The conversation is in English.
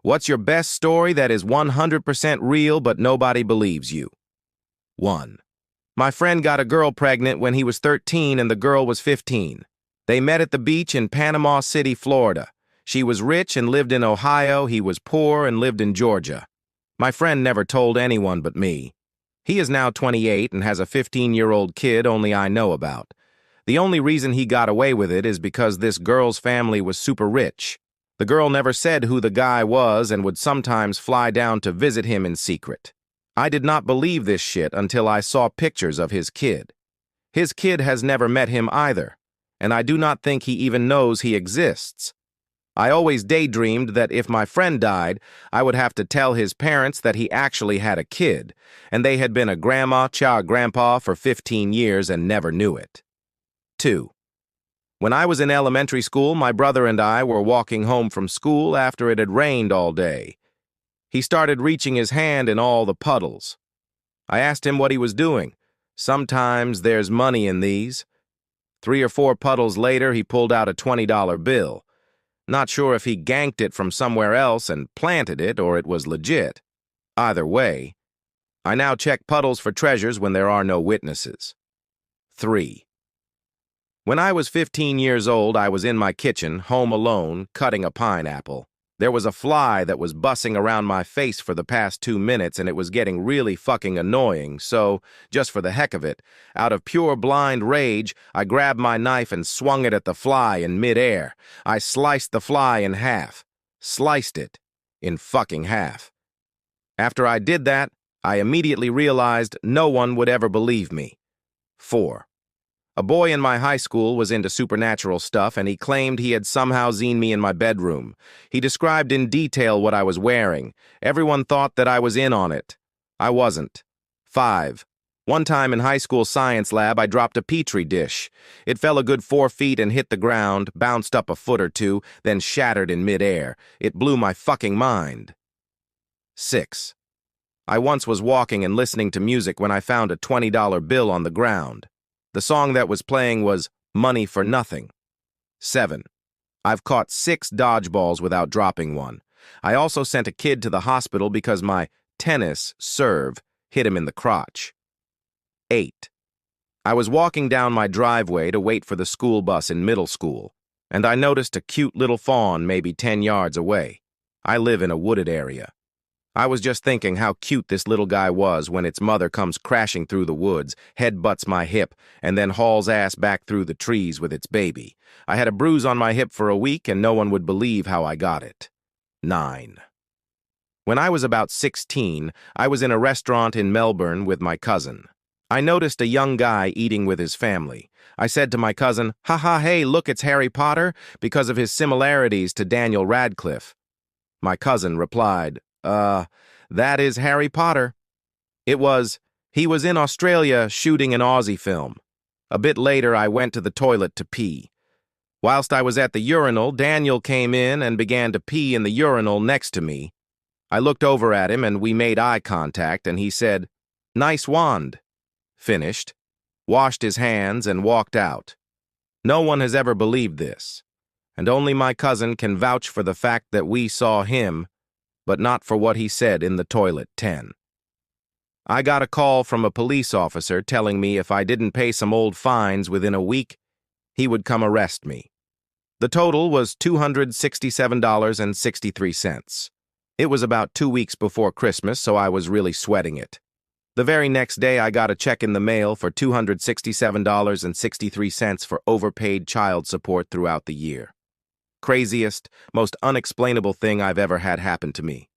What's your best story that is 100% real but nobody believes you? 1. My friend got a girl pregnant when he was 13 and the girl was 15. They met at the beach in Panama City, Florida. She was rich and lived in Ohio. He was poor and lived in Georgia. My friend never told anyone but me. He is now 28 and has a 15-year-old kid only I know about. The only reason he got away with it is because this girl's family was super rich. The girl never said who the guy was and would sometimes fly down to visit him in secret. I did not believe this shit until I saw pictures of his kid. His kid has never met him either, and I do not think he even knows he exists. I always daydreamed that if my friend died, I would have to tell his parents that he actually had a kid, and they had been a grandma, grandpa for 15 years and never knew it. 2. When I was in elementary school, my brother and I were walking home from school after it had rained all day. He started reaching his hand in all the puddles. I asked him what he was doing. Sometimes there's money in these. 3 or 4 puddles later, he pulled out a $20 bill. Not sure if he ganked it from somewhere else and planted it or it was legit. Either way, I now check puddles for treasures when there are no witnesses. 3. When I was 15 years old, I was in my kitchen, home alone, cutting a pineapple. There was a fly that was buzzing around my face for the past 2 minutes and it was getting really fucking annoying, so, just for the heck of it, out of pure blind rage, I grabbed my knife and swung it at the fly in midair. I sliced the fly in half. Sliced it in fucking half. After I did that, I immediately realized no one would ever believe me. 4. A boy in my high school was into supernatural stuff and he claimed he had somehow seen me in my bedroom. He described in detail what I was wearing. Everyone thought that I was in on it. I wasn't. 5. One time in high school science lab, I dropped a petri dish. It fell a good 4 feet and hit the ground, bounced up a foot or 2, then shattered in midair. It blew my fucking mind. 6. I once was walking and listening to music when I found a $20 bill on the ground. The song that was playing was Money for Nothing. 7. I've caught 6 dodgeballs without dropping one. I also sent a kid to the hospital because my tennis serve hit him in the crotch. 8. I was walking down my driveway to wait for the school bus in middle school, and I noticed a cute little fawn maybe 10 yards away. I live in a wooded area. I was just thinking how cute this little guy was when its mother comes crashing through the woods, headbutts my hip, and then hauls ass back through the trees with its baby. I had a bruise on my hip for a week and no one would believe how I got it. 9. When I was about 16, I was in a restaurant in Melbourne with my cousin. I noticed a young guy eating with his family. I said to my cousin, "Haha, hey, look, it's Harry Potter," because of his similarities to Daniel Radcliffe. My cousin replied, that is Harry Potter. He was in Australia shooting an Aussie film. A bit later, I went to the toilet to pee. Whilst I was at the urinal, Daniel came in and began to pee in the urinal next to me. I looked over at him and we made eye contact and he said, "Nice wand." Finished, washed his hands and walked out. No one has ever believed this, and only my cousin can vouch for the fact that we saw him, but not for what he said in the toilet. 10. I got a call from a police officer telling me if I didn't pay some old fines within a week, he would come arrest me. The total was $267.63. It was about 2 weeks before Christmas, so I was really sweating it. The very next day, I got a check in the mail for $267.63 for overpaid child support throughout the year. Craziest, most unexplainable thing I've ever had happen to me.